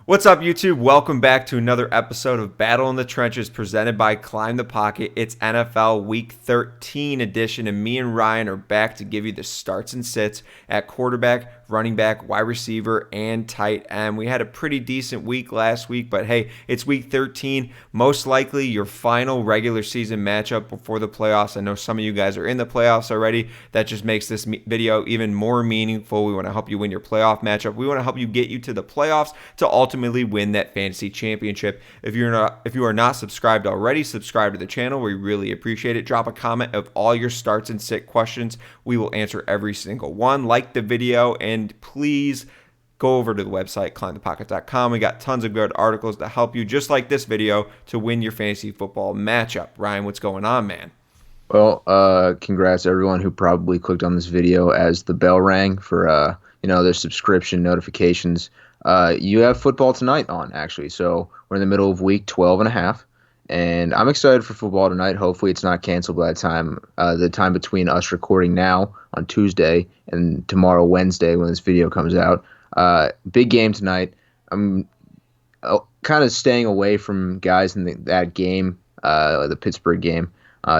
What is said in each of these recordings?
What's up, YouTube? Welcome back to another episode of Battle in the Trenches presented by Climb the Pocket. It's NFL Week 13 edition, and me and Ryan are back to give you the starts and sits at quarterback, running back, wide receiver, and tight end. We had a pretty decent week last week, but hey, it's Week 13. Most likely your final regular season matchup before the playoffs. I know some of you guys are in the playoffs already. That just makes this video even more meaningful. We want to help you win your playoff matchup. We want to help you get you to the playoffs to ultimately win that fantasy championship. If you are not subscribed already, subscribe to the channel. We really appreciate it. Drop a comment of all your starts and sit questions. We will answer every single one. Like the video, and please go over to the website, climbthepocket.com. We got tons of good articles to help you, just like this video, to win your fantasy football matchup. Ryan, what's going on, man? Well, congrats to everyone who probably clicked on this video as the bell rang for their subscription notifications. You have football tonight on, actually. So we're in the middle of week 12 and a half, and I'm excited for football tonight. Hopefully it's not canceled by the time between us recording now on Tuesday and tomorrow, Wednesday, when this video comes out. Big game tonight. I'm kind of staying away from guys in that game, the Pittsburgh game,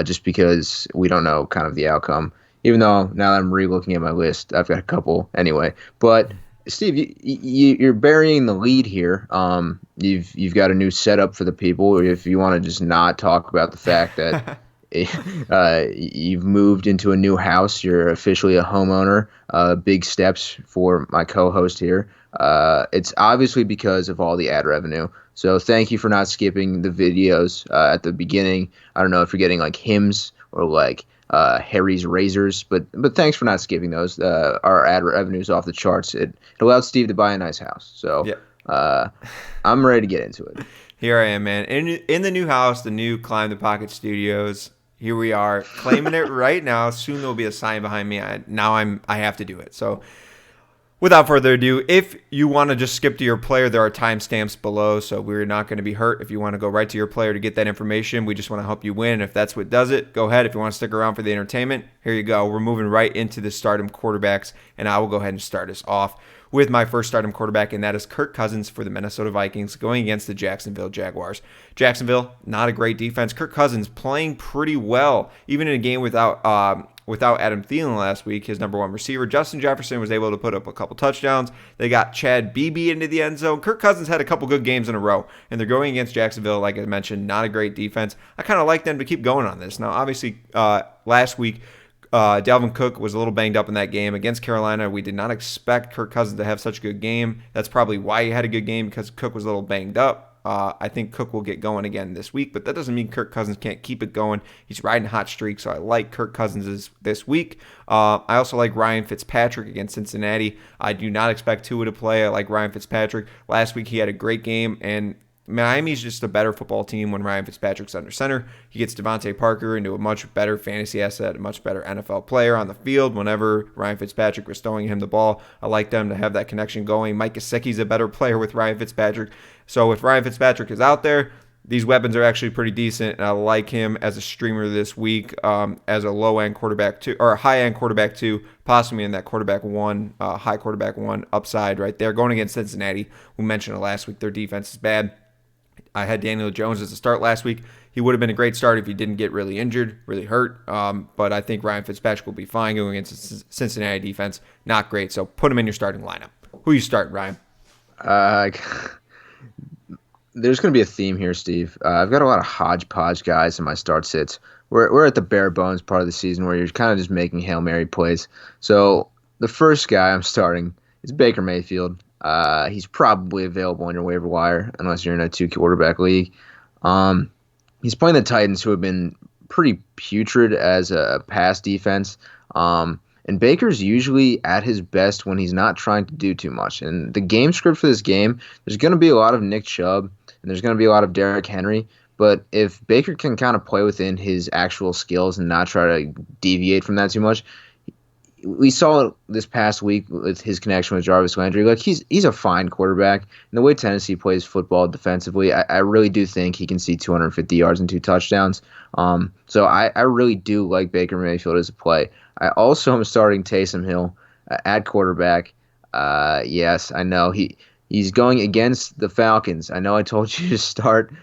just because we don't know kind of the outcome. Even though now that I'm re-looking at my list, I've got a couple anyway. But Steve, you're burying the lead here. You've got a new setup for the people. If you want to just not talk about the fact that you've moved into a new house, you're officially a homeowner. Big steps for my co-host here. It's obviously because of all the ad revenue. So thank you for not skipping the videos at the beginning. I don't know if you're getting like hymns or like Harry's razors, but thanks for not skipping those. Our ad revenue's off the charts. It allowed Steve to buy a nice house. So yeah. I'm ready to get into it. Here I am, man. In the new house, the new Climb the Pocket Studios. Here we are, claiming it right now. Soon there'll be a sign behind me. I have to do it. So without further ado, if you want to just skip to your player, there are timestamps below, so we're not going to be hurt. If you want to go right to your player to get that information, we just want to help you win. If that's what does it, go ahead. If you want to stick around for the entertainment, here you go. We're moving right into the stardom quarterbacks, and I will go ahead and start us off with my first stardom quarterback, and that is Kirk Cousins for the Minnesota Vikings going against the Jacksonville Jaguars. Jacksonville, not a great defense. Kirk Cousins playing pretty well, even in a game without Adam Thielen last week, his number one receiver. Justin Jefferson was able to put up a couple touchdowns. They got Chad Beebe into the end zone. Kirk Cousins had a couple good games in a row, and they're going against Jacksonville, like I mentioned, not a great defense. I kind of like them to keep going on this. Now, obviously, last week, Dalvin Cook was a little banged up in that game against Carolina. We did not expect Kirk Cousins to have such a good game. That's probably why he had a good game, because Cook was a little banged up. I think Cook will get going again this week, but that doesn't mean Kirk Cousins can't keep it going. He's riding a hot streak, so I like Kirk Cousins this week. I also like Ryan Fitzpatrick against Cincinnati. I do not expect Tua to play. I like Ryan Fitzpatrick. Last week he had a great game, and Miami's just a better football team when Ryan Fitzpatrick's under center. He gets Devontae Parker into a much better fantasy asset, a much better NFL player on the field whenever Ryan Fitzpatrick was throwing him the ball. I like them to have that connection going. Mike Gesicki's a better player with Ryan Fitzpatrick. So if Ryan Fitzpatrick is out there, these weapons are actually pretty decent, and I like him as a streamer this week as a low-end quarterback two, or a high-end quarterback two, possibly in that quarterback one, high quarterback one upside right there. Going against Cincinnati, we mentioned it last week, their defense is bad. I had Daniel Jones as a start last week. He would have been a great start if he didn't get really injured, really hurt. But I think Ryan Fitzpatrick will be fine going against Cincinnati defense. Not great, so put him in your starting lineup. Who you starting, Ryan? There's going to be a theme here, Steve. I've got a lot of hodgepodge guys in my start sits. We're at the bare bones part of the season where you're kind of just making Hail Mary plays. So the first guy I'm starting is Baker Mayfield. He's probably available on your waiver wire unless you're in a two-quarterback league. He's playing the Titans, who have been pretty putrid as a pass defense. And Baker's usually at his best when he's not trying to do too much. And the game script for this game, there's going to be a lot of Nick Chubb, and there's going to be a lot of Derrick Henry. But if Baker can kind of play within his actual skills and not try to deviate from that too much, we saw it this past week with his connection with Jarvis Landry. Like he's a fine quarterback. And the way Tennessee plays football defensively, I really do think he can see 250 yards and 2 touchdowns. So I really do like Baker Mayfield as a play. I also am starting Taysom Hill at quarterback. Yes, I know he He's going against the Falcons. I know I told you to start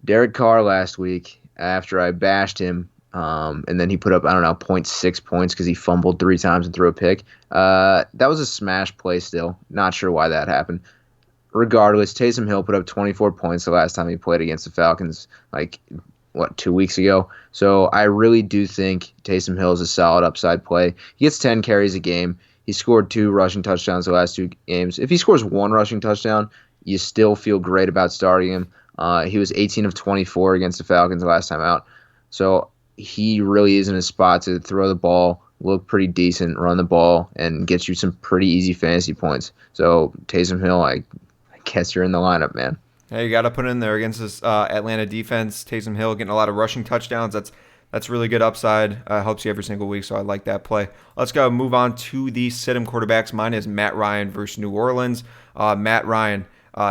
Derek Carr last week after I bashed him, and then he put up, I don't know, zero point 0.6 points because he fumbled 3 times and threw a pick. That was a smash play still. Not sure why that happened. Regardless, Taysom Hill put up 24 points the last time he played against the Falcons, 2 weeks ago. So I really do think Taysom Hill is a solid upside play. He gets 10 carries a game. He scored 2 rushing touchdowns the last 2 games. If he scores 1 rushing touchdown, you still feel great about starting him. He was 18 of 24 against the Falcons the last time out. So he really is in a spot to throw the ball, look pretty decent, run the ball, and get you some pretty easy fantasy points. So Taysom Hill, I guess you're in the lineup, man. Yeah, you got to put in there against this Atlanta defense. Taysom Hill getting a lot of rushing touchdowns. That's really good upside. Helps you every single week, so I like that play. Let's go move on to the sit-em quarterbacks. Mine is Matt Ryan versus New Orleans. Matt Ryan,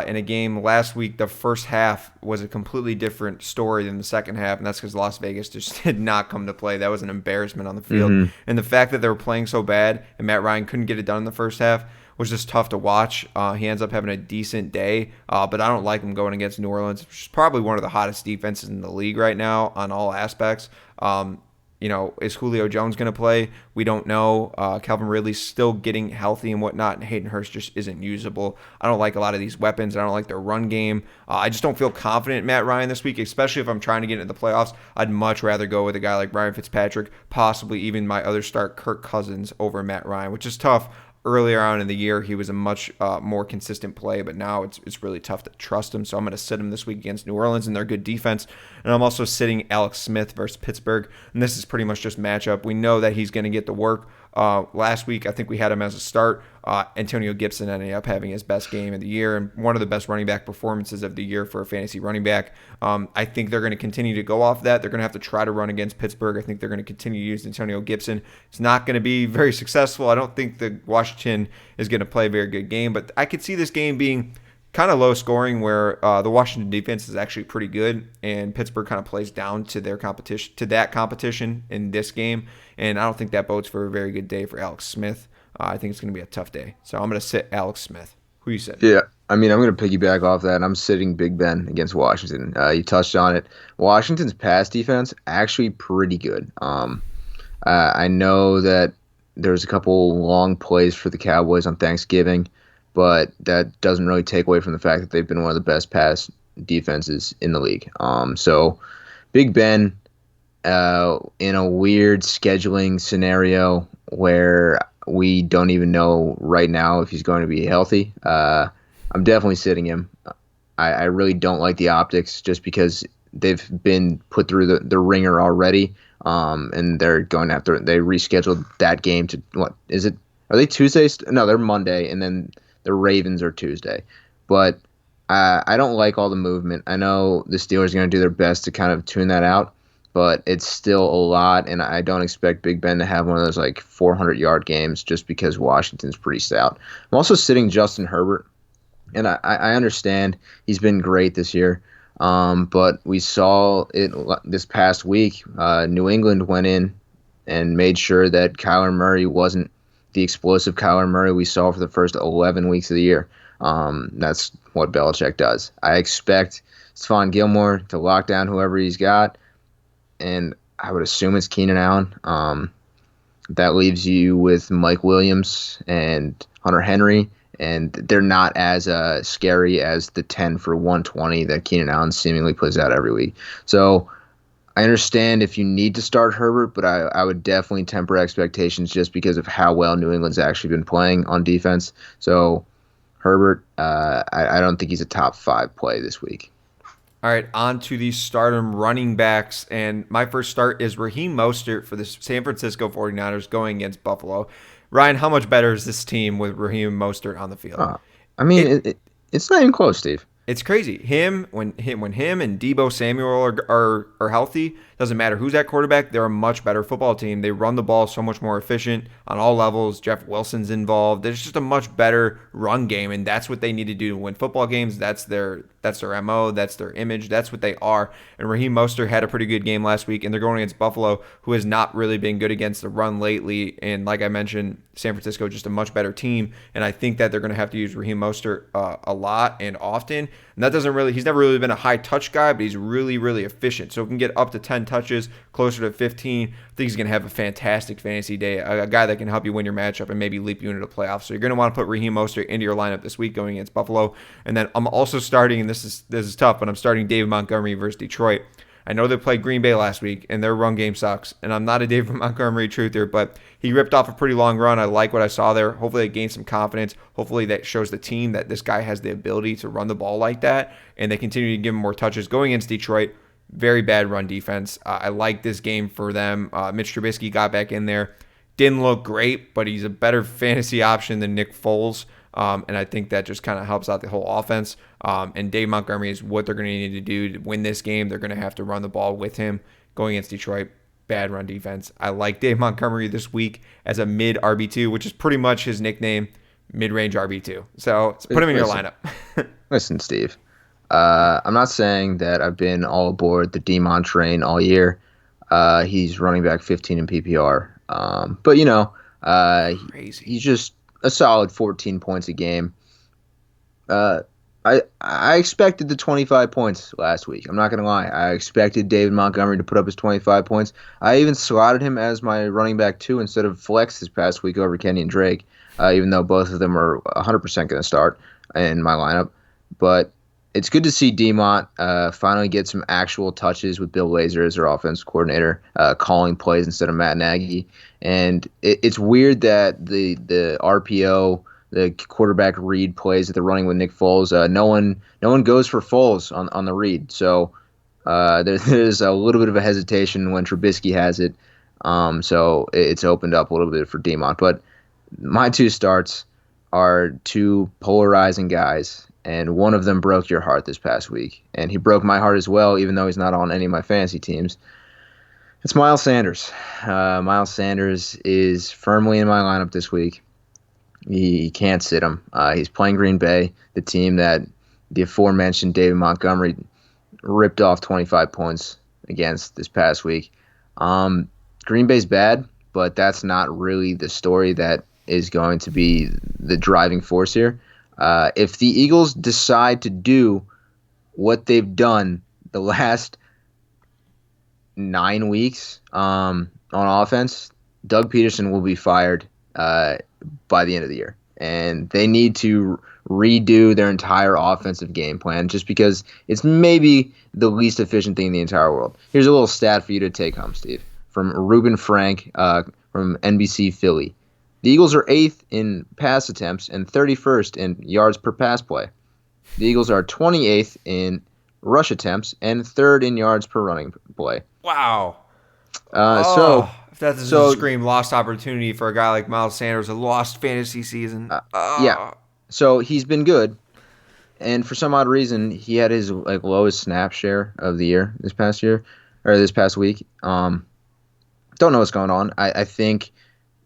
in a game last week, the first half was a completely different story than the second half, and that's because Las Vegas just did not come to play. That was an embarrassment on the field. Mm-hmm. And the fact that they were playing so bad and Matt Ryan couldn't get it done in the first half was just tough to watch. He ends up having a decent day, but I don't like him going against New Orleans, which is probably one of the hottest defenses in the league right now on all aspects. Is Julio Jones going to play? We don't know. Calvin Ridley's still getting healthy and whatnot, and Hayden Hurst just isn't usable. I don't like a lot of these weapons. I don't like their run game. I just don't feel confident in Matt Ryan this week, especially if I'm trying to get into the playoffs. I'd much rather go with a guy like Ryan Fitzpatrick, possibly even my other start, Kirk Cousins, over Matt Ryan, which is tough. Earlier on in the year, he was a much more consistent play, but now it's really tough to trust him. So I'm going to sit him this week against New Orleans and their good defense. And I'm also sitting Alex Smith versus Pittsburgh. And this is pretty much just matchup. We know that he's going to get the work. Last week, I think we had him as a start. Antonio Gibson ended up having his best game of the year and one of the best running back performances of the year for a fantasy running back. I think they're going to continue to go off that. They're going to have to try to run against Pittsburgh. I think they're going to continue to use Antonio Gibson. It's not going to be very successful. I don't think the Washington is going to play a very good game, but I could see this game being kind of low scoring where the Washington defense is actually pretty good and Pittsburgh kind of plays down to their competition, to that competition in this game. And I don't think that bodes for a very good day for Alex Smith. I think it's going to be a tough day. So I'm going to sit Alex Smith. Who you said? Yeah, I mean, I'm going to piggyback off that. I'm sitting Big Ben against Washington. You touched on it. Washington's pass defense actually pretty good. I know that there's a couple long plays for the Cowboys on Thanksgiving, but that doesn't really take away from the fact that they've been one of the best pass defenses in the league. So Big Ben, in a weird scheduling scenario where we don't even know right now if he's going to be healthy, I'm definitely sitting him. I really don't like the optics just because they've been put through the ringer already, and they're going to have to. They rescheduled that game to what is it? Are they Tuesdays? No, they're Monday, and then the Ravens are Tuesday. But I don't like all the movement. I know the Steelers are going to do their best to kind of tune that out, but it's still a lot, and I don't expect Big Ben to have one of those 400-yard games just because Washington's pretty stout. I'm also sitting Justin Herbert, and I understand he's been great this year, but we saw it this past week. New England went in and made sure that Kyler Murray wasn't the explosive Kyler Murray we saw for the first 11 weeks of the year. That's what Belichick does. I expect Stephon Gilmore to lock down whoever he's got, and I would assume it's Keenan Allen. That leaves you with Mike Williams and Hunter Henry, and they're not as scary as the 10 for 120 that Keenan Allen seemingly puts out every week. So I understand if you need to start Herbert, but I would definitely temper expectations just because of how well New England's actually been playing on defense. So Herbert, I don't think he's a top 5 play this week. All right, on to the stardom running backs. And my first start is Raheem Mostert for the San Francisco 49ers going against Buffalo. Ryan, how much better is this team with Raheem Mostert on the field? It's not even close, Steve. It's crazy. When him and Deebo Samuel are healthy, Doesn't matter who's at quarterback, they're a much better football team. They run the ball so much more efficient on all levels. Jeff Wilson's involved. There's just a much better run game, and that's what they need to do to win football games. That's their MO, that's their image, that's what they are. And Raheem Mostert had a pretty good game last week, and they're going against Buffalo, who has not really been good against the run lately. And like I mentioned, San Francisco just a much better team, and I think that they're going to have to use Raheem Mostert a lot and often. And he's never really been a high touch guy, but he's really, really efficient. So if he can get up to 10 touches, closer to 15, I think he's going to have a fantastic fantasy day, a guy that can help you win your matchup and maybe leap you into the playoffs. So you're going to want to put Raheem Mostert into your lineup this week going against Buffalo. And then I'm also starting, and this is tough, but I'm starting David Montgomery versus Detroit. I know they played Green Bay last week, and their run game sucks. And I'm not a David Montgomery truther, but he ripped off a pretty long run. I like what I saw there. Hopefully it gains some confidence. Hopefully that shows the team that this guy has the ability to run the ball like that, and they continue to give him more touches. Going against Detroit, very bad run defense. I like this game for them. Mitch Trubisky got back in there. Didn't look great, but he's a better fantasy option than Nick Foles. And I think that just kind of helps out the whole offense. And Dave Montgomery is what they're going to need to do to win this game. They're going to have to run the ball with him. Going against Detroit, bad run defense. I like Dave Montgomery this week as a mid RB2, which is pretty much his nickname, mid-range RB2. So put him in your lineup. Listen, Steve. I'm not saying that I've been all aboard the Demon train all year. He's running back 15 in PPR. But, Crazy. He's just a solid 14 points a game. I expected the 25 points last week. I'm not going to lie. I expected David Montgomery to put up his 25 points. I even slotted him as my running back 2 instead of flex this past week over Kenny and Drake, even though both of them are 100% going to start in my lineup. But it's good to see D-Mont finally get some actual touches with Bill Lazor as their offensive coordinator, calling plays instead of Matt Nagy. And it's weird that the RPO, the quarterback read plays that they're running with Nick Foles, no one goes for Foles on the read. So there's a little bit of a hesitation when Trubisky has it. So it's opened up a little bit for D-Mont. But my 2 starts are 2 polarizing guys. And one of them broke your heart this past week. And he broke my heart as well, even though he's not on any of my fantasy teams. It's Miles Sanders. Miles Sanders is firmly in my lineup this week. You can't sit him. He's playing Green Bay, the team that the aforementioned David Montgomery ripped off 25 points against this past week. Green Bay's bad, but that's not really the story that is going to be the driving force here. If the Eagles decide to do what they've done the last 9 weeks on offense, Doug Peterson will be fired by the end of the year. And they need to redo their entire offensive game plan just because it's maybe the least efficient thing in the entire world. Here's a little stat for you to take home, Steve, from Ruben Frank from NBC Philly. The Eagles are 8th in pass attempts and 31st in yards per pass play. The Eagles are 28th in rush attempts and 3rd in yards per running play. Wow. If that's a scream lost opportunity for a guy like Miles Sanders, a lost fantasy season. Yeah. So he's been good. And for some odd reason, he had his lowest snap share of the year this past week. Don't know what's going on. I think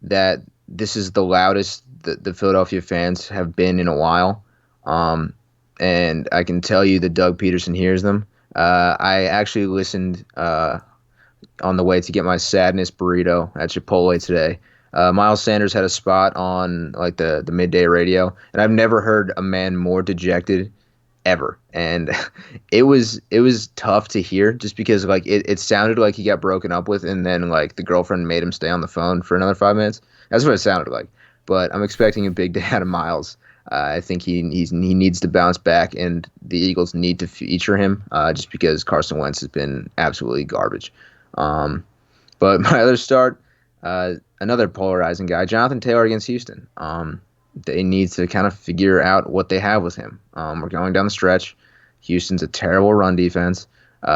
that this is the loudest the Philadelphia fans have been in a while. And I can tell you that Doug Peterson hears them. I actually listened on the way to get my sadness burrito at Chipotle today. Miles Sanders had a spot on the midday radio, and I've never heard a man more dejected ever. And it was tough to hear just because it sounded like he got broken up with, and then the girlfriend made him stay on the phone for another 5 minutes. That's what it sounded like. But I'm expecting a big day out of Miles. I think he needs to bounce back, and the Eagles need to feature him just because Carson Wentz has been absolutely garbage. But my other start, another polarizing guy, Jonathan Taylor against Houston. They need to kind of figure out what they have with him. We're going down the stretch. Houston's a terrible run defense.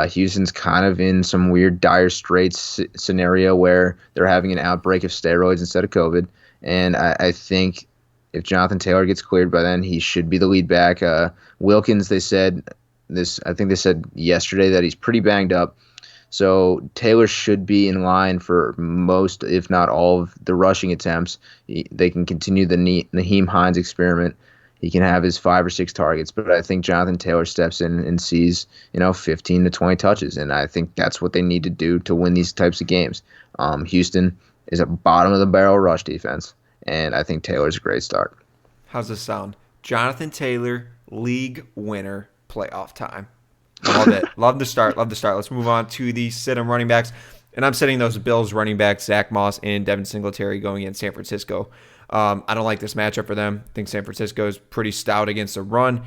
Houston's kind of in some weird Dire Straits scenario where they're having an outbreak of steroids instead of COVID. And I think if Jonathan Taylor gets cleared by then, he should be the lead back. Wilkins, I think they said yesterday that he's pretty banged up. So Taylor should be in line for most, if not all, of the rushing attempts. They can continue the Naheem Hines experiment. He can have his 5 or 6 targets, but I think Jonathan Taylor steps in and sees, 15 to 20 touches, and I think that's what they need to do to win these types of games. Houston is a bottom of the barrel rush defense, and I think Taylor's a great start. How's this sound? Jonathan Taylor, league winner, playoff time. Love it. Love the start. Let's move on to the sit-em running backs. And I'm setting those Bills running backs, Zach Moss and Devin Singletary, going in San Francisco. I don't like this matchup for them. I think San Francisco is pretty stout against the run.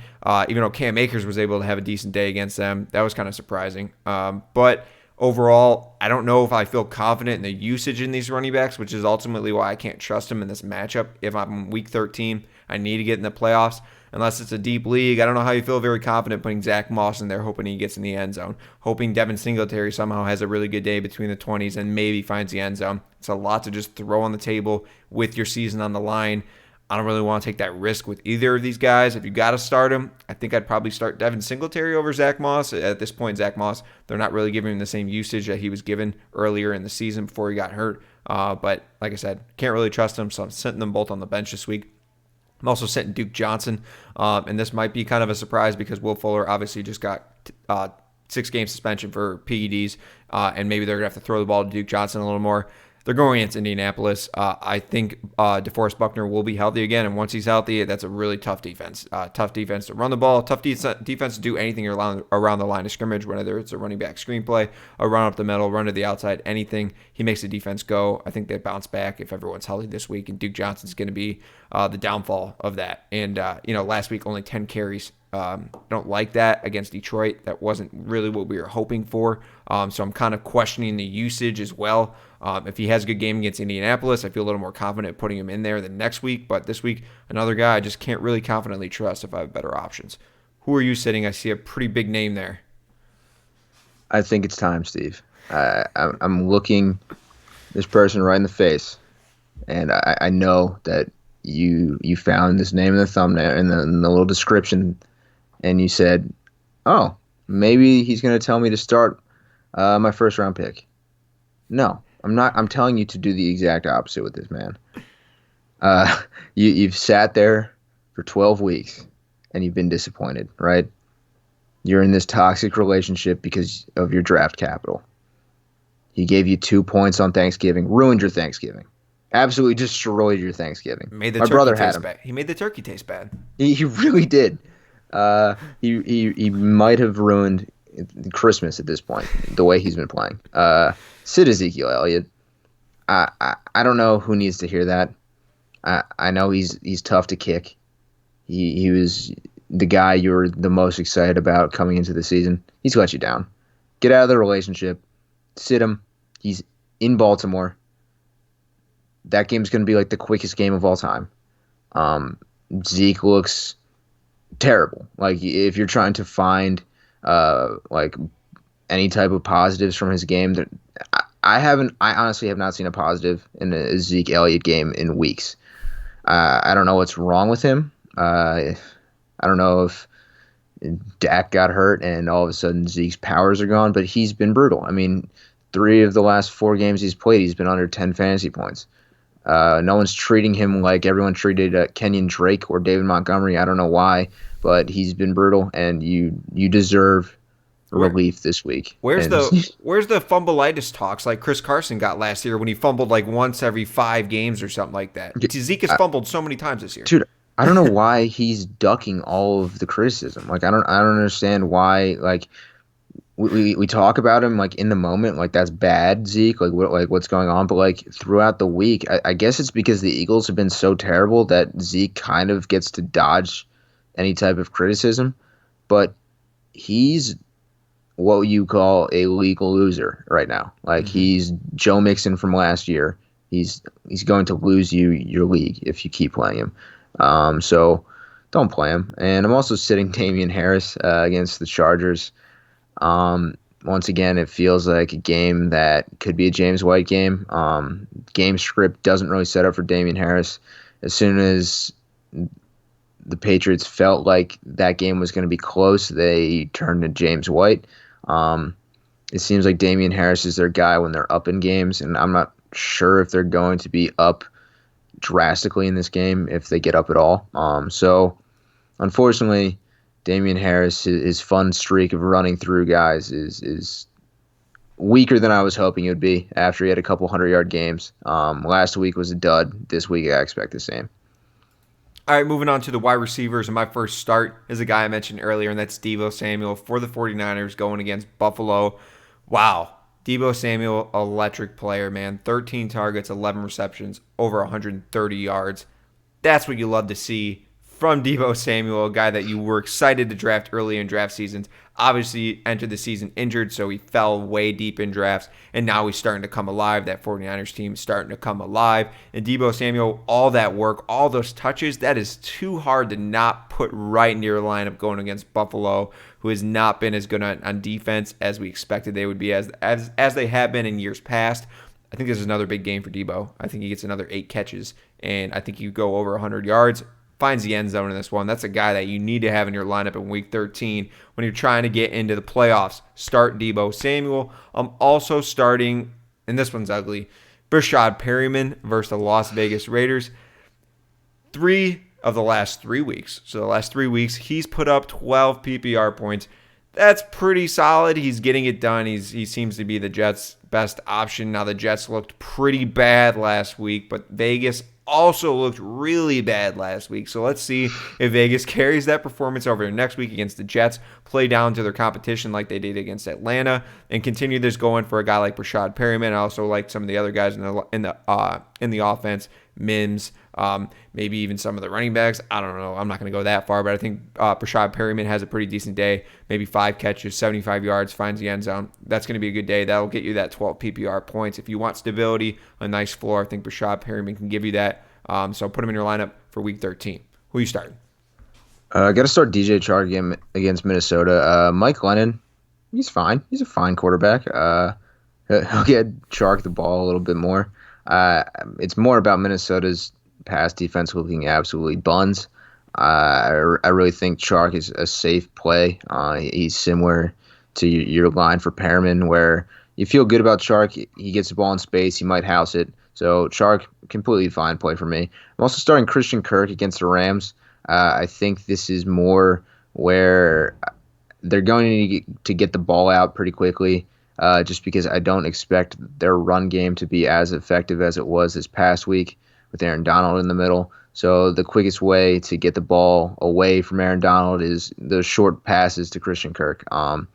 Even though Cam Akers was able to have a decent day against them, that was kind of surprising. But overall, I don't know if I feel confident in the usage in these running backs, which is ultimately why I can't trust them in this matchup. If I'm in week 13, I need to get in the playoffs. Unless it's a deep league, I don't know how you feel very confident putting Zach Moss in there, hoping he gets in the end zone, hoping Devin Singletary somehow has a really good day between the 20s and maybe finds the end zone. It's a lot to just throw on the table with your season on the line. I don't really want to take that risk with either of these guys. If you got to start him, I think I'd probably start Devin Singletary over Zach Moss. At this point, Zach Moss, they're not really giving him the same usage that he was given earlier in the season before he got hurt. But like I said, can't really trust him, so I'm sitting them both on the bench this week. I'm also sitting Duke Johnson, and this might be kind of a surprise because Will Fuller obviously just got 6-game suspension for PEDs, and maybe they're going to have to throw the ball to Duke Johnson a little more. They're going against Indianapolis. I think DeForest Buckner will be healthy again, and once he's healthy, that's a really tough defense. Tough defense to run the ball, tough defense to do anything around the line of scrimmage, whether it's a running back screenplay, a run up the middle, run to the outside, anything. He makes the defense go. I think they bounce back if everyone's healthy this week, and Duke Johnson's going to be the downfall of that. And, last week only 10 carries. Don't like that against Detroit. That wasn't really what we were hoping for. So I'm kind of questioning the usage as well. If he has a good game against Indianapolis, I feel a little more confident putting him in there than next week. But this week, another guy I just can't really confidently trust if I have better options. Who are you sitting? I see a pretty big name there. I think it's time, Steve. I'm looking this person right in the face, and I know that you found this name in the thumbnail, in the little description, and you said, oh, maybe he's going to tell me to start my first-round pick. No, I'm not. I'm telling you to do the exact opposite with this man. You've sat there for 12 weeks, and you've been disappointed, right? You're in this toxic relationship because of your draft capital. He gave you 2 points on Thanksgiving, ruined your Thanksgiving. Absolutely destroyed your Thanksgiving. My brother had him. Bad. He made the turkey taste bad. He really did. He might have ruined Christmas at this point, the way he's been playing. Sit Ezekiel Elliott. I don't know who needs to hear that. I know he's tough to kick. He was the guy you were the most excited about coming into the season. He's let you down. Get out of the relationship. Sit him. He's in Baltimore. That game's going to be like the quickest game of all time. Zeke looks terrible. Like, if you're trying to find like any type of positives from his game, I honestly have not seen a positive in a Zeke Elliott game in weeks. I don't know what's wrong with him. I don't know if Dak got hurt and all of a sudden Zeke's powers are gone, but he's been brutal. I mean, 3 of the last 4 games he's played, he's been under 10 fantasy points. No one's treating him like everyone treated Kenyon Drake or David Montgomery. I don't know why, but he's been brutal, and you deserve relief this week. Where's the fumbleitis talks like Chris Carson got last year when he fumbled like once every 5 games or something like that? Zeke has fumbled so many times this year. Dude, I don't know why he's ducking all of the criticism. Like, I don't understand why. Like, we talk about him like in the moment, like that's bad, Zeke. Like what's going on? But like throughout the week, I guess it's because the Eagles have been so terrible that Zeke kind of gets to dodge any type of criticism. But he's what you call a legal loser right now. Like, he's Joe Mixon from last year. He's going to lose you your league if you keep playing him. So don't play him. And I'm also sitting Damien Harris against the Chargers. Once again, it feels like a game that could be a James White game. Game script doesn't really set up for Damien Harris. As soon as the Patriots felt like that game was going to be close, they turned to James White. it seems like Damien Harris is their guy when they're up in games, and I'm not sure if they're going to be up drastically in this game if they get up at all. So unfortunately, Damien Harris, his fun streak of running through guys is weaker than I was hoping it would be after he had a couple 100-yard games. Last week was a dud. This week I expect the same. All right, moving on to the wide receivers. And my first start is a guy I mentioned earlier, and that's Deebo Samuel for the 49ers going against Buffalo. Wow. Deebo Samuel, electric player, man. 13 targets, 11 receptions, over 130 yards. That's what you love to see from Deebo Samuel, a guy that you were excited to draft early in draft seasons. Obviously entered the season injured, so he fell way deep in drafts, and now he's starting to come alive. That 49ers team is starting to come alive. And Deebo Samuel, all that work, all those touches, that is too hard to not put right into your lineup going against Buffalo, who has not been as good on defense as we expected they would be, as they have been in years past. I think this is another big game for Deebo. I think he gets another 8 catches, and I think you go over 100 yards. Finds the end zone in this one. That's a guy that you need to have in your lineup in Week 13 when you're trying to get into the playoffs. Start Deebo Samuel. I'm also starting, and this one's ugly, Breshad Perriman versus the Las Vegas Raiders. 3 of the last 3 weeks. So the last 3 weeks, he's put up 12 PPR points. That's pretty solid. He's getting it done. He seems to be the Jets' best option. Now, the Jets looked pretty bad last week, but Vegas also looked really bad last week. So let's see if Vegas carries that performance over next week against the Jets, play down to their competition like they did against Atlanta, and continue this going for a guy like Breshad Perriman. I also like some of the other guys in the offense, Mims, maybe even some of the running backs. I don't know. I'm not going to go that far, but I think Breshad Perriman has a pretty decent day. Maybe 5 catches, 75 yards, finds the end zone. That's going to be a good day. That'll get you that 12 PPR points. If you want stability, a nice floor, I think Breshad Perriman can give you that. So put him in your lineup for Week 13. Who are you starting? I got to start DJ Chark against Minnesota. Mike Lennon, he's fine. He's a fine quarterback. He'll get Chark the ball a little bit more. It's more about Minnesota's pass defense looking absolutely buns. I really think Chark is a safe play. He's similar to your line for Perriman, where you feel good about Chark. He gets the ball in space. He might house it. So Chark, completely fine play for me. I'm also starting Christian Kirk against the Rams. I think this is more where they're going to get the ball out pretty quickly. Just because I don't expect their run game to be as effective as it was this past week with Aaron Donald in the middle. So the quickest way to get the ball away from Aaron Donald is the short passes to Christian Kirk. I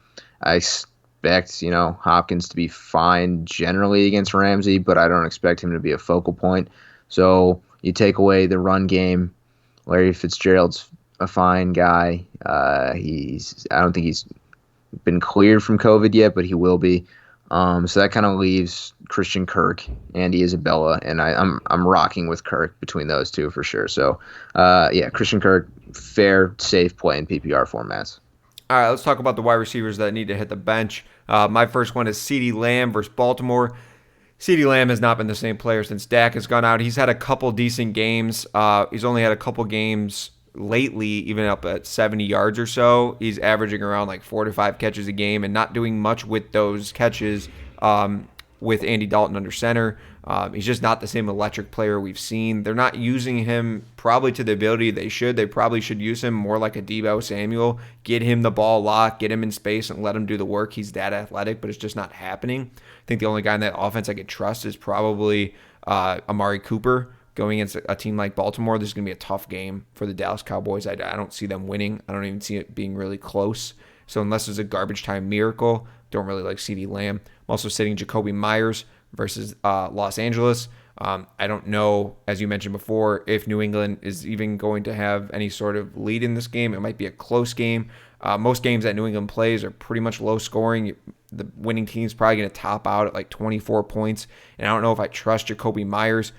expect, Hopkins to be fine generally against Ramsey, but I don't expect him to be a focal point. So you take away the run game. Larry Fitzgerald's a fine guy. I don't think he's been cleared from COVID yet, but he will be. So that kind of leaves Christian Kirk, Andy Isabella, and I'm rocking with Kirk between those two for sure. So Christian Kirk, fair, safe play in PPR formats. All right, let's talk about the wide receivers that need to hit the bench. My first one is Ceedee Lamb versus Baltimore. Ceedee Lamb has not been the same player since Dak has gone out. He's had a couple decent games. He's only had a couple games lately, even up at 70 yards or so. He's averaging around like 4 to 5 catches a game and not doing much with those catches with Andy Dalton under center. He's just not the same electric player we've seen. They're not using him probably to the ability they should. They probably should use him more like a Deebo Samuel. Get him the ball locked, get him in space, and let him do the work. He's that athletic, but it's just not happening. I think the only guy in that offense I could trust is probably Amari Cooper. Going against a team like Baltimore, this is going to be a tough game for the Dallas Cowboys. I don't see them winning. I don't even see it being really close. So unless there's a garbage time miracle, don't really like Ceedee Lamb. I'm also sitting Jakobi Meyers versus Los Angeles. I don't know, as you mentioned before, if New England is even going to have any sort of lead in this game. It might be a close game. Most games that New England plays are pretty much low scoring. The winning team's probably going to top out at like 24 points. And I don't know if I trust Jakobi Meyers.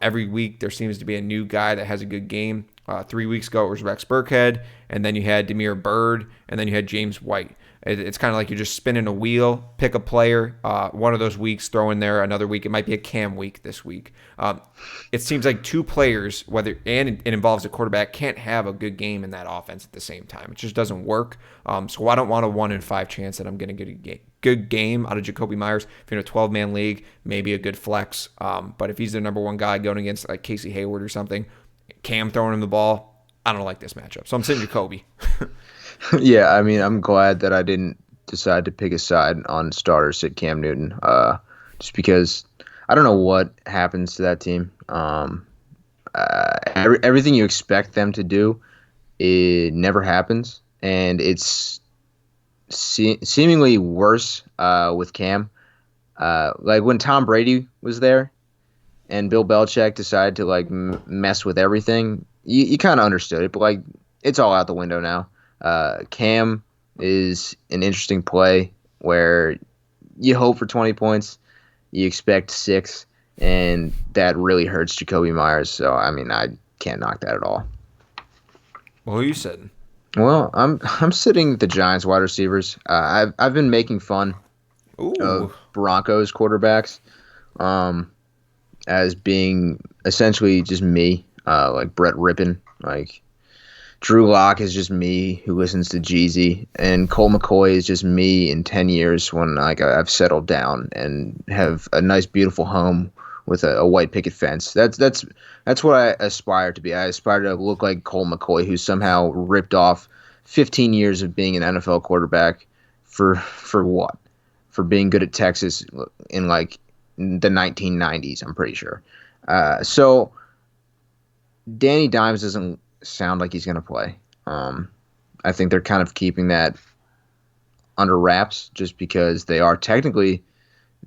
Every week there seems to be a new guy that has a good game. 3 weeks ago it was Rex Burkhead, and then you had Demir Byrd, and then you had James White. It's kind of like you're just spinning a wheel, pick a player, one of those weeks, throw in there another week. It might be a Cam week this week. It seems like two players, and it involves a quarterback, can't have a good game in that offense at the same time. It just doesn't work. So I don't want a 1 in 5 chance that I'm going to get good game out of Jakobi Meyers. If you're in a 12-man league, maybe a good flex. But if he's the number one guy going against like Casey Hayward or something, Cam throwing him the ball, I don't like this matchup. So I'm sitting Jakobi. Yeah, I mean, I'm glad that I didn't decide to pick a side on starter sit Cam Newton, just because I don't know what happens to that team. Everything you expect them to do, it never happens, and it's seemingly worse with Cam. Like when Tom Brady was there and Bill Belichick decided to like mess with everything, you kind of understood it, but like it's all out the window now. Cam is an interesting play where you hope for 20 points, you expect 6, and that really hurts Jakobi Meyers. So I mean, I can't knock that at all. Well, who are you sitting? Well, I'm sitting the Giants wide receivers. I've been making fun of Broncos quarterbacks, as being essentially just me, like Brett Rippon. Like Drew Lock is just me who listens to Jeezy, and Colt McCoy is just me in 10 years when like I've settled down and have a nice, beautiful home with a white picket fence. That's what I aspire to be. I aspire to look like Colt McCoy, who somehow ripped off 15 years of being an NFL quarterback for what? For being good at Texas in like the 1990s, I'm pretty sure. So Danny Dimes doesn't sound like he's going to play. I think they're kind of keeping that under wraps just because they are technically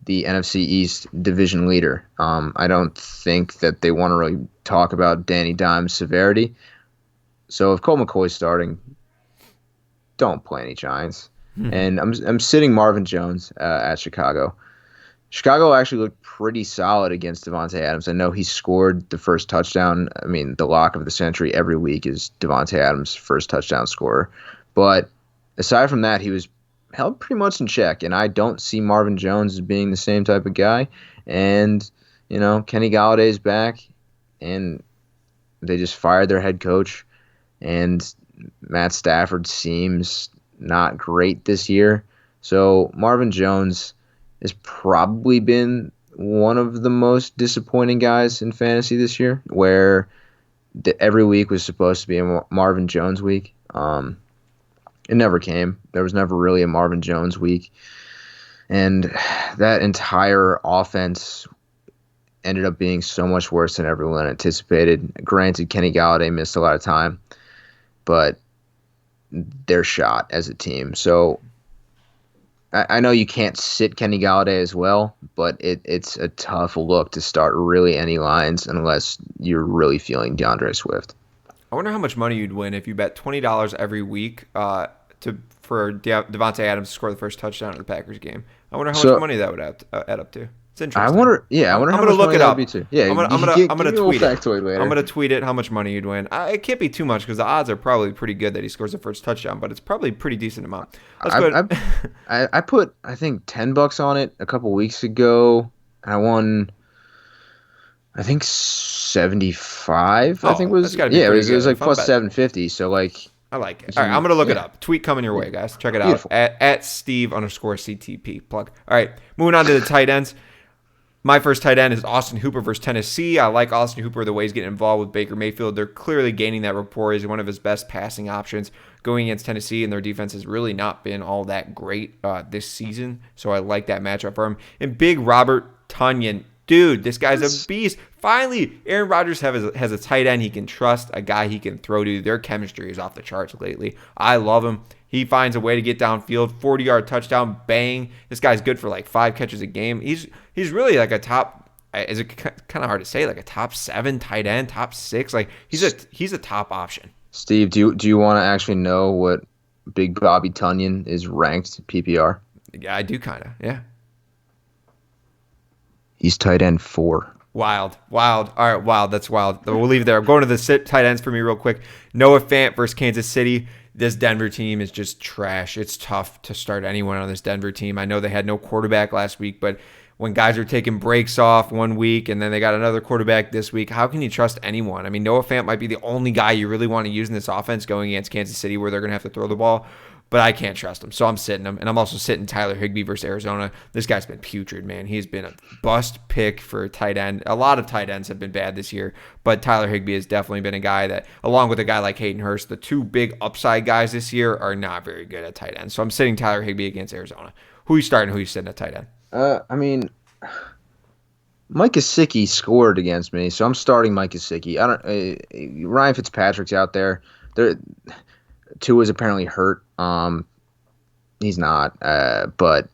the NFC East division leader. I don't think that they want to really talk about Danny Dimes' severity. So if Colt McCoy's starting, don't play any Giants. And I'm sitting Marvin Jones at Chicago. Chicago actually looked pretty solid against Davante Adams. I know he scored the first touchdown. I mean, the lock of the century every week is Davante Adams' first touchdown scorer. But aside from that, he was held pretty much in check, and I don't see Marvin Jones as being the same type of guy. And, you know, Kenny Galladay's back, and they just fired their head coach, and Matt Stafford seems not great this year. So Marvin Jones has probably been one of the most disappointing guys in fantasy this year, where every week was supposed to be a Marvin Jones week. It never came. There was never really a Marvin Jones week. And that entire offense ended up being so much worse than everyone anticipated. Granted, Kenny Galladay missed a lot of time, but they're shot as a team. So I know you can't sit Kenny Galladay as well, but it's a tough look to start really any lines unless you're really feeling DeAndre Swift. I wonder how much money you'd win if you bet $20 every week for Davante Adams to score the first touchdown in the Packers game. I wonder how much money that would add up to. It's interesting. I wonder how much money that would be too. Yeah, I'm gonna tweet it. Later. I'm gonna tweet it how much money you'd win. It can't be too much because the odds are probably pretty good that he scores the first touchdown, but it's probably a pretty decent amount. I put I think $10 on it a couple weeks ago. I won. I think 75. I think it was it was like plus 750. So like. I like it. All right, I'm going to look it up. Tweet coming your way, guys. Check it out. At Steve_CTP. Plug. All right, moving on to the tight ends. My first tight end is Austin Hooper versus Tennessee. I like Austin Hooper, the way he's getting involved with Baker Mayfield. They're clearly gaining that rapport. He's one of his best passing options going against Tennessee, and their defense has really not been all that great this season. So I like that matchup for him. And big Robert Tonyan. Dude, this guy's a beast. Finally, Aaron Rodgers has a tight end he can trust, a guy he can throw to. Their chemistry is off the charts lately. I love him. He finds a way to get downfield, 40-yard touchdown, bang. This guy's good for like 5 catches a game. He's really like a top, is it kind of hard to say, like a top 7 tight end, top 6. Like he's a top option. Steve, do you want to actually know what Big Bobby Tonyan is ranked PPR? Yeah, I do kind of. Yeah. He's tight end 4. Wild. All right, wild. That's wild. We'll leave it there. I'm going to the tight ends for me real quick. Noah Fant versus Kansas City. This Denver team is just trash. It's tough to start anyone on this Denver team. I know they had no quarterback last week, but when guys are taking breaks off one week and then they got another quarterback this week, how can you trust anyone? I mean, Noah Fant might be the only guy you really want to use in this offense going against Kansas City where they're going to have to throw the ball. but I can't trust him. So I'm sitting him. And I'm also sitting Tyler Higbee versus Arizona. This guy's been putrid, man. He's been a bust pick for a tight end. A lot of tight ends have been bad this year, but Tyler Higbee has definitely been a guy that, along with a guy like Hayden Hurst, the two big upside guys this year are not very good at tight end. So I'm sitting Tyler Higbee against Arizona. Who are you starting? Who are you sitting at tight end? I mean, Mike Gesicki scored against me, so I'm starting Mike Gesicki. Ryan Fitzpatrick's out there. Tua's apparently hurt. He's not. But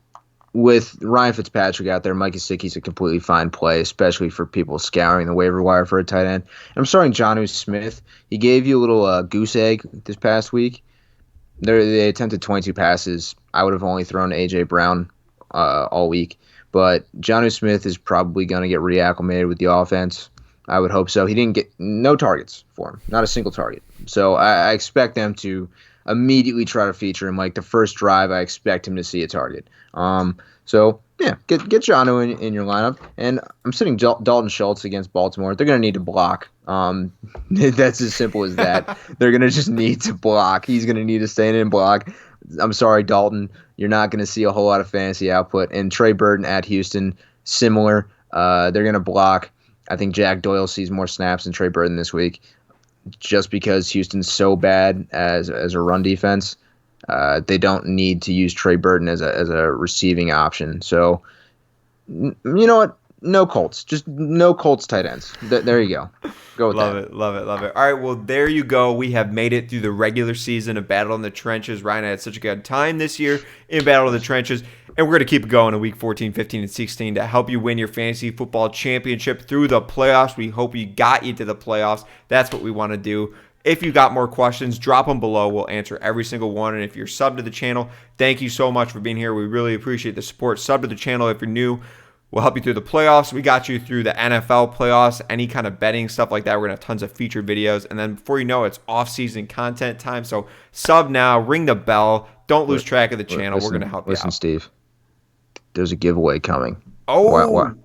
with Ryan Fitzpatrick out there, Mike Gesicki's a completely fine play, especially for people scouring the waiver wire for a tight end. And I'm starting Jonnu Smith. He gave you a little goose egg this past week. They attempted 22 passes. I would have only thrown A.J. Brown all week. But Jonnu Smith is probably going to get reacclimated with the offense. I would hope so. He didn't get no targets for him, not a single target. So I expect them to immediately try to feature him. Like the first drive, I expect him to see a target. So yeah, get Jonnu in your lineup. And I'm sitting Dalton Schultz against Baltimore. They're going to need to block. That's as simple as that. They're going to just need to block. He's going to need to stay in and block. I'm sorry, Dalton. You're not going to see a whole lot of fantasy output. And Trey Burton at Houston, similar. They're going to block. I think Jack Doyle sees more snaps than Trey Burton this week, just because Houston's so bad as a run defense. They don't need to use Trey Burton as a receiving option. So, you know what? No Colts. Just no Colts tight ends. There you go. Go with that. Love it. All right, well, there you go. We have made it through the regular season of Battle in the Trenches. Ryan had such a good time this year in Battle in the Trenches, and we're going to keep it going in Week 14, 15, and 16 to help you win your fantasy football championship through the playoffs. We hope we got you to the playoffs. That's what we want to do. If you got more questions, drop them below. We'll answer every single one. And if you're subbed to the channel, thank you so much for being here. We really appreciate the support. Sub to the channel if you're new. We'll help you through the playoffs. We got you through the NFL playoffs, any kind of betting, stuff like that. We're going to have tons of featured videos. And then before you know it, it's off-season content time. So sub now, ring the bell. Don't lose track of the channel. We're going to help you out. Listen, Steve, there's a giveaway coming. Oh!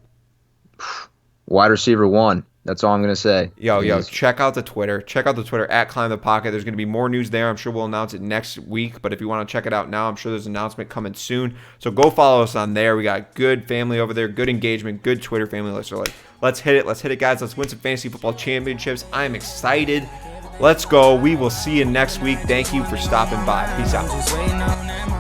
Wide receiver 1. That's all I'm going to say. Yo, check out the Twitter. Check out the Twitter at Climb the Pocket. There's going to be more news there. I'm sure we'll announce it next week. But if you want to check it out now, I'm sure there's an announcement coming soon. So go follow us on there. We got good family over there, good engagement, good Twitter family. Let's hit it. Let's hit it, guys. Let's win some fantasy football championships. I'm excited. Let's go. We will see you next week. Thank you for stopping by. Peace out.